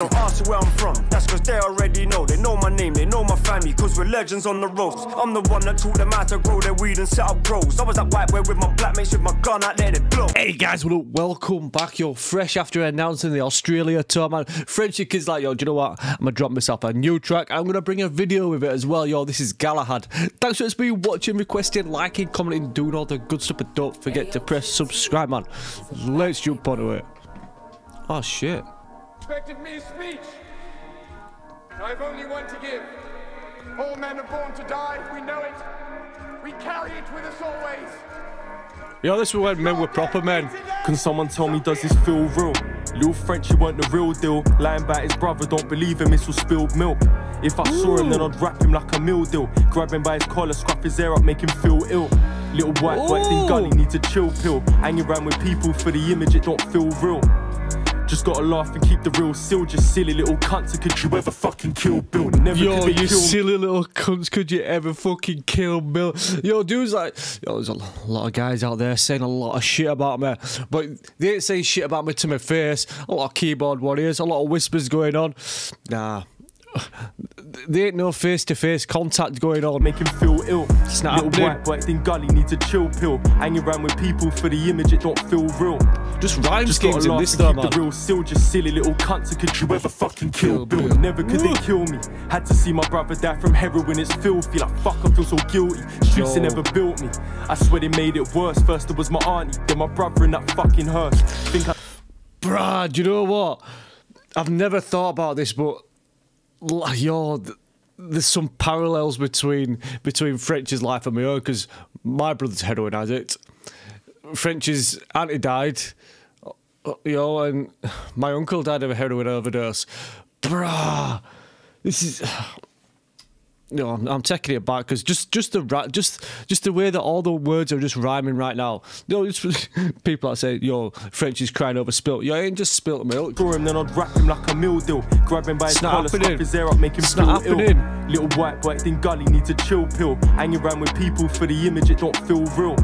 Don't ask where I'm from, that's cause they already know. They know my name, they know my family, cause we're legends on the roads. I'm the one that taught them how to grow their weed and set up grows. I was that white boy with my black mates with my gun out there to blow. Hey guys, what up? Welcome back. Yo, fresh after announcing the Australia tour, man. Frenchy kids like, yo, do you know what? I'm gonna drop myself a new track. I'm gonna bring a video with it as well, yo. This is Galahad. Thanks for being watching, requesting, liking, commenting, doing all the good stuff, but don't forget to press subscribe, man. Let's jump onto it. Oh shit. Expected me a speech. I've only one to give. All men are born to die, we know it. We carry it with us always. Yo, this was when men were proper men. Can someone tell me, does this feel real? Lil Frenchy weren't the real deal. Lying about his brother, don't believe him, it's all spilled milk. If I saw him, then I'd wrap him like a meal deal. Grab him by his collar, scruff his hair up, make him feel ill. Little white boy in gully, need to chill pill. Hanging around with people for the image, it don't feel real. Just gotta laugh and keep the real still. Just silly little cunts, could you ever fucking kill Bill? Never. Yo, you silly little cunts, could you ever fucking kill Bill? Yo, dude's like, yo, there's a lot of guys out there saying a lot of shit about me, but they ain't saying shit about me to my face. A lot of keyboard warriors, a lot of whispers going on. Nah. There ain't no face-to-face contact going on. Make him feel ill. It's not little white boy in gully, need to chill pill. Hanging around with people for the image, it don't feel real. Just rhyme schemes in this though, man. The real still, just silly little cunts. Could you ever fucking kill Bill? Never could they kill me. Had to see my brother die from heroin, it's filthy. Like fuck, I feel so guilty. Streets they never built me. I swear they made it worse. First it was my auntie, then my brother in that fucking hearse. Bruh, do you know what? I've never thought about this, but yo, there's some parallels between French's life and my own, because my brother's heroin addict. French's auntie died, yo, and my uncle died of a heroin overdose. Bruh, this is, yo, I'm taking it back, because just the way that all the words are just rhyming right now. Yo, just people that say, yo, French is crying over spilt. Yo, I ain't just spilt milk. For him, then I'd wrap him like a meal deal. Grab him by his collar, scuff his hair up, make him feel ill. Little white boy in gully, need to chill pill. Hanging around with people for the image, it don't feel real.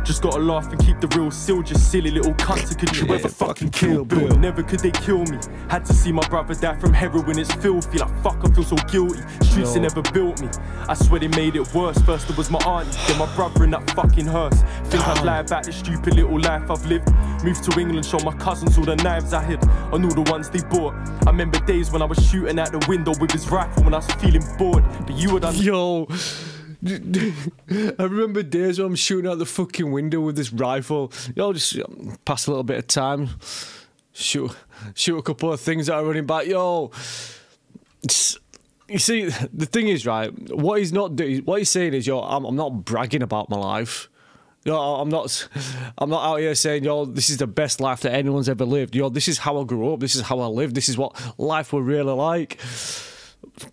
Just gotta laugh and keep the real still. Just silly little cunts, could you ever fucking kill Bill? Never could they kill me. Had to see my brother die from heroin, it's filthy. Like fuck, I feel so guilty. Streets they never built me. I swear they made it worse. First it was my auntie, then my brother in that fucking hearse. Think I'd lie about the stupid little life I've lived. Moved to England, show my cousins all the knives I hid and all the ones they bought. I remember days when I was shooting out the window with his rifle when I was feeling bored. But you would yo, I remember days when I'm shooting out the fucking window with this rifle. Yo, just pass a little bit of time, shoot a couple of things that are running back. Yo, you see, the thing is, right, what he's saying is, yo, I'm not bragging about my life. Yo, I'm not out here saying, yo, this is the best life that anyone's ever lived. Yo, this is how I grew up. This is how I live. This is what life was really like.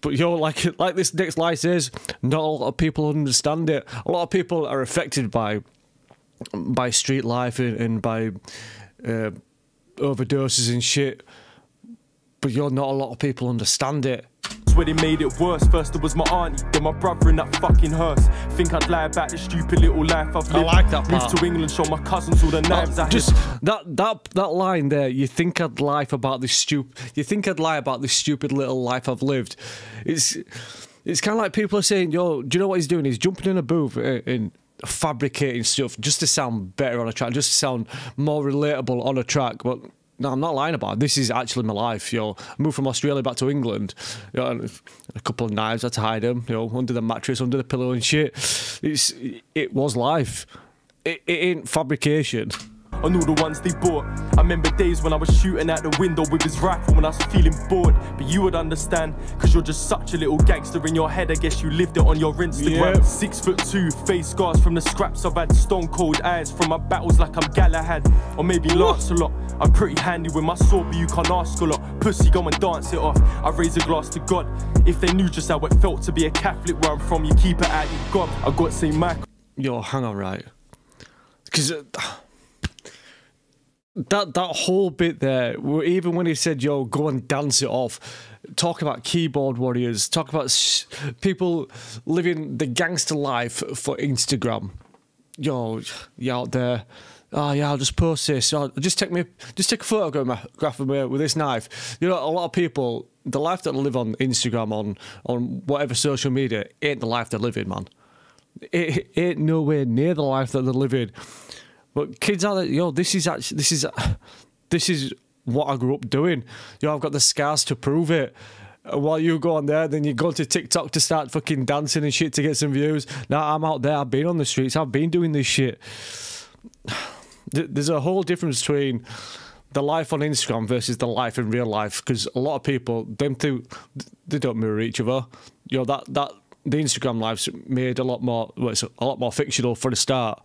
But yo, like this next line says, not a lot of people understand it. A lot of people are affected by street life and by overdoses and shit. But yo, not a lot of people understand it. Where they made it worse. First it was my auntie, then my brother in that fucking hearse. Think I'd lie about the stupid little life I've lived. I like that part. Moved to England, show my cousins all the knives I hid. Just that line there. You think I'd lie about this stupid little life I've lived. It's kind of like people are saying, yo, do you know what he's doing? He's jumping in a booth and fabricating stuff just to sound better on a track, just to sound more relatable on a track. But no, I'm not lying about it. This is actually my life, yo. I moved from Australia back to England. You know, and a couple of knives, I had to hide them, you know, under the mattress, under the pillow and shit. It was life. It ain't fabrication. On all the ones they bought. I remember days when I was shooting out the window with his rifle when I was feeling bored. But you would understand, cause you're just such a little gangster in your head. I guess you lived it on your Instagram. Yep. 6'2", face scars from the scraps. I've had stone cold eyes from my battles like I'm Galahad. Or maybe Lancelot. I'm pretty handy with my sword, but you can't ask a lot. Pussy, go and dance it off. I raise a glass to God. If they knew just how it felt to be a Catholic where I'm from, you keep it out your God. I got St. Michael. Yo, hang on, right? Because that whole bit there, even when he said, yo, go and dance it off, talk about keyboard warriors, talk about people living the gangster life for Instagram. Yo, you out there, oh yeah, I'll just post this. Oh, just take a photograph of me with this knife. You know, a lot of people, the life that they live on Instagram, on whatever social media, ain't the life they're living, man. It ain't nowhere near the life that they're living. But kids out there, yo, this is what I grew up doing. Yo, I've got the scars to prove it. While you go on there, then you go to TikTok to start fucking dancing and shit to get some views. Now I'm out there, I've been on the streets, I've been doing this shit. There's a whole difference between the life on Instagram versus the life in real life, because a lot of people, them two, they don't mirror each other. You know, the Instagram life's made a lot more, well, it's a lot more fictional for the start.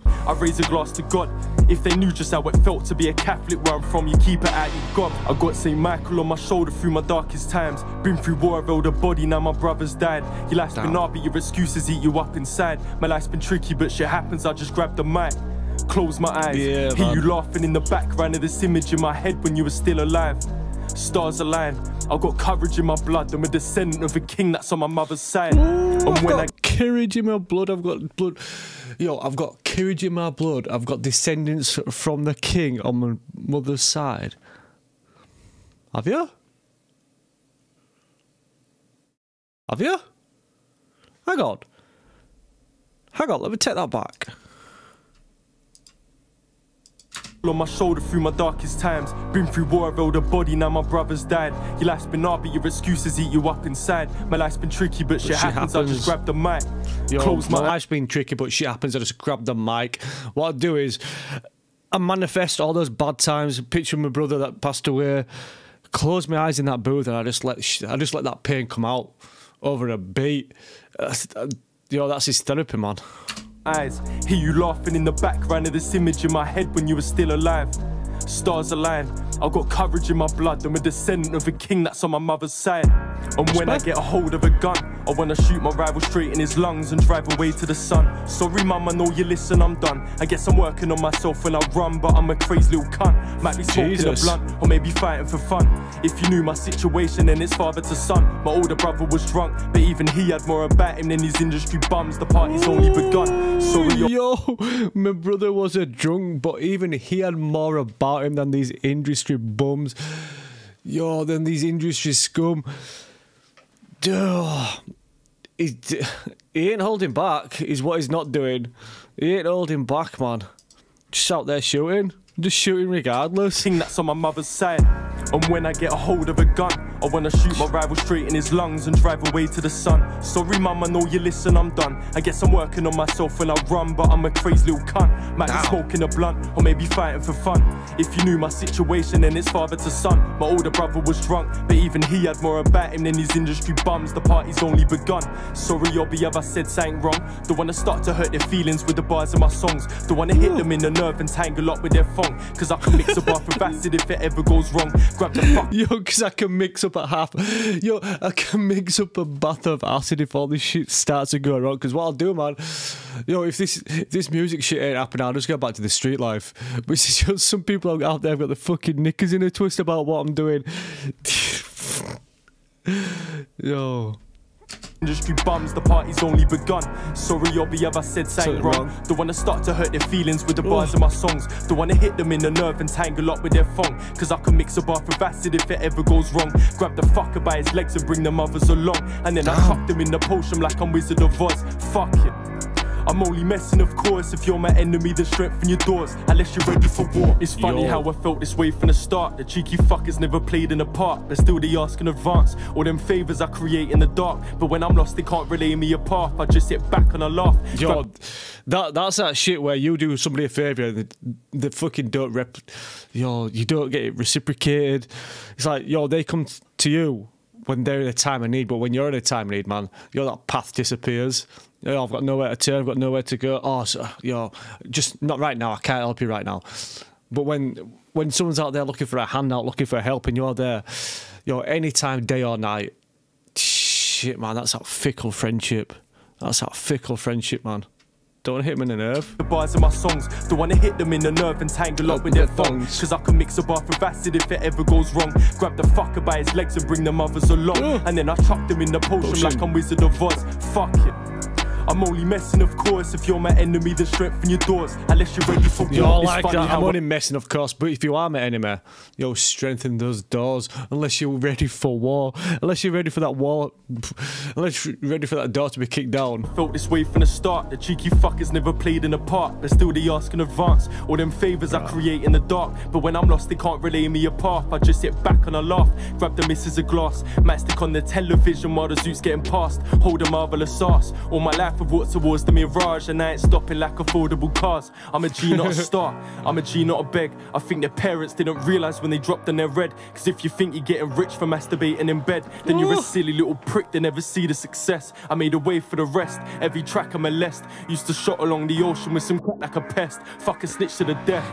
I raise a glass to God. If they knew just how it felt to be a Catholic where I'm from, you keep it out your gob. I got St. Michael on my shoulder through my darkest times. Been through war, I've held a body, now my brother's died. Your life's been hard, but your excuses eat you up inside. My life's been tricky, but shit happens, I just grab the mic. Close my eyes, hear you laughing in the background of this image in my head when you were still alive. Stars align, I've got courage in my blood. I'm a descendant of a king that's on my mother's side. Ooh, and when I've got courage in my blood, I've got blood. Yo, I've got courage in my blood. I've got descendants from the king on my mother's side. Have you? Have you? Hang on. Hang on, let me take that back. On my shoulder through my darkest times. Been through war, I've held a body, now my brother's died. Your life's been hard, but your excuses eat you up inside. My life's been tricky, but shit happens, I just grab the mic. Yo, close my life's been tricky, but shit happens, I just grab the mic. What I do is, I manifest all those bad times, picture my brother that passed away, close my eyes in that booth, and I just let that pain come out over a beat. Yo, that's his therapy, man. Eyes, hear you laughing in the background of this image in my head when you were still alive. Stars align, I've got courage in my blood. I'm a descendant of a king that's on my mother's side. And when I get a hold of a gun, I wanna shoot my rival straight in his lungs and drive away to the sun. Sorry mum, I know you listen, I'm done. I guess I'm working on myself when I run, but I'm a crazy little cunt. Might be smoking a blunt, or maybe fighting for fun. If you knew my situation, then it's father to son. My older brother was drunk, but even he had more about him than these industry bums. The party's only begun. Sorry, yo, my brother was a drunk, but even he had more about him than these industry bums. Yo, than these industry scum. Duh. He ain't holding back, is what he's not doing. He ain't holding back, man. Just out there shooting. Just shooting regardless. King that's on my mother's side. And when I get a hold of a gun, I wanna shoot my rival straight in his lungs and drive away to the sun. Sorry mum, I know you listen, I'm done. I guess I'm working on myself when I run, but I'm a crazy little cunt. Might be smoking a blunt, or maybe fighting for fun. If you knew my situation, then it's father to son. My older brother was drunk, but even he had more about him than these industry bums. The party's only begun. Sorry, Obby, have I said something wrong? Don't wanna start to hurt their feelings with the bars of my songs. Don't wanna hit them in the nerve and tangle up with their phone. Cause I can mix a bath with acid if it ever goes wrong. Grab the fuck. Yo, cause I can mix up a half. Yo, I can mix up a bath of acid if all this shit starts to go wrong. Cause what I'll do, man, yo, if this music shit ain't happening, I'll just go back to the street life. But it's just some people out there have got the fucking knickers in a twist about what I'm doing. Yo. Industry bums, the party's only begun. Sorry, Obby, have I said something wrong? Don't wanna start to hurt their feelings with the bars of my songs. Don't wanna hit them in the nerve and tangle up with their phone. Cause I can mix a bath with acid if it ever goes wrong. Grab the fucker by his legs and bring the mothers along. And then I tuck them in the potion like I'm Wizard of Oz. Fuck it. I'm only messing, of course, if you're my enemy, then strengthen your doors, unless you're ready for war. It's funny how I felt this way from the start. The cheeky fuckers never played in a part, but still they ask in advance. All them favours I create in the dark, but when I'm lost they can't relay me a path. I just sit back and I laugh. Yo, that's that shit where you do somebody a favour and they fucking don't yo, you don't get it reciprocated. It's like, yo, they come to you when they're in a time of need, but when you're in a time of need, man, that path disappears. Yo, I've got nowhere to turn, I've got nowhere to go. Oh, so, yo, just not right now, I can't help you right now. But when someone's out there looking for a handout, looking for help, and you're there, yo, anytime, day or night, shit, man, that's that fickle friendship. That's that fickle friendship, man. Don't want to hit them in the nerve. The bars of my songs, don't want to hit them in the nerve and tangle up with their phones. Cause I can mix a bath with acid if it ever goes wrong. Grab the fucker by his legs and bring the mothers along. And then I chuck them in the potion like I'm Wizard of Oz. Fuck it. I'm only messing, of course. If you're my enemy, then strengthen your doors. Unless you're ready for war. You're like that. I'm only messing, of course. But if you are my enemy, yo, strengthen those doors. Unless you're ready for war. Unless you're ready for that wall. Unless you're ready for that door to be kicked down. Felt this way from the start. The cheeky fuckers never played in a part, but still they ask in advance. All them favours I create in the dark. But when I'm lost, they can't relay me a path. I just sit back and I laugh. Grab the missus a glass. Might stick on the television while the zoot's getting past. Hold a marvellous sauce. All my life I've walked towards the mirage, and I ain't stopping like affordable cars. I'm a G, not a star. I'm a G, not a beg. I think their parents didn't realise when they dropped on their red. Cause if you think you're getting rich for masturbating in bed, then you're a silly little prick that never see the success. I made a way for the rest. Every track I molest. Used to shot along the ocean with some crap like a pest. Fuck a snitch to the death.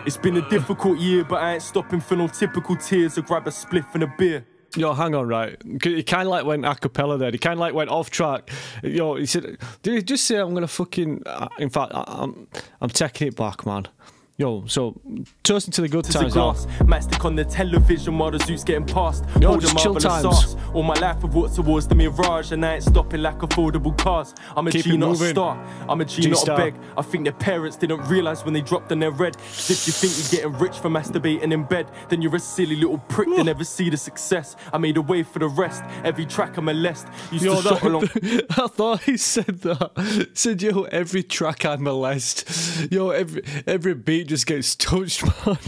It's been a difficult year, but I ain't stopping for no typical tears or grab a spliff and a beer. Yo, hang on, right? He kind of like went a cappella there. He kind of like went off track. Yo, he said, did he just say I'm gonna fucking? In fact, I'm taking it back, man. Yo, so toasting to the good times. Might stick on the television while the zoot's getting past. Yo, just chill times. All my life I've walked towards the mirage, and I ain't stopping like affordable cars. I'm a G, not a star. I'm a G, not a beg. I think their parents didn't realise when they dropped on their red. If you think you're getting rich for masturbating in bed, then you're a silly little prick that never see the success. I made a way for the rest. Every track I molest. Used to shot along. I thought he said that. He said, yo, every track I molest. Yo, every beat just gets touched, man.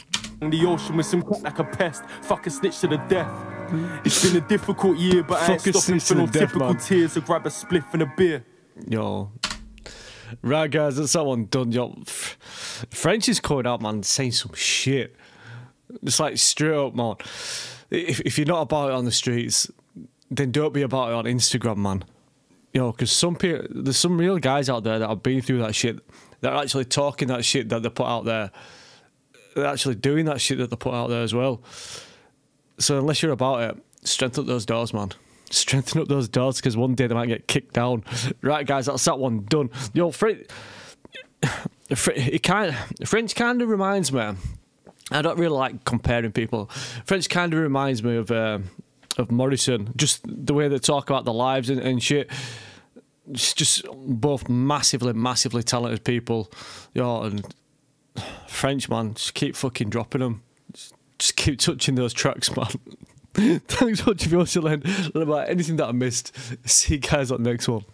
The ocean with some crap like a pest. Fuck a snitch to the death. It's been a difficult year, but I ain't stopping for no typical tears or grab a spliff and a beer. Yo. Right, guys, that's that one done. Yo, French is coming out, man, saying some shit. It's like straight up, man. If you're not about it on the streets, then don't be about it on Instagram, man. Yo, because some people, there's some real guys out there that have been through that shit. They're actually talking that shit that they put out there. They're actually doing that shit that they put out there as well. So unless you're about it, strengthen up those doors, man. Strengthen up those doors, because one day they might get kicked down. Right, guys, that's that one done. Yo, French kind of reminds me. I don't really like comparing people. French kind of reminds me of Morrison. Just the way they talk about their lives and shit. Just both massively talented people. Yo, and French, man, just keep fucking dropping them. Just keep touching those tracks, man. Thanks for watching. If you want to learn about anything that I missed, see you guys on the next one.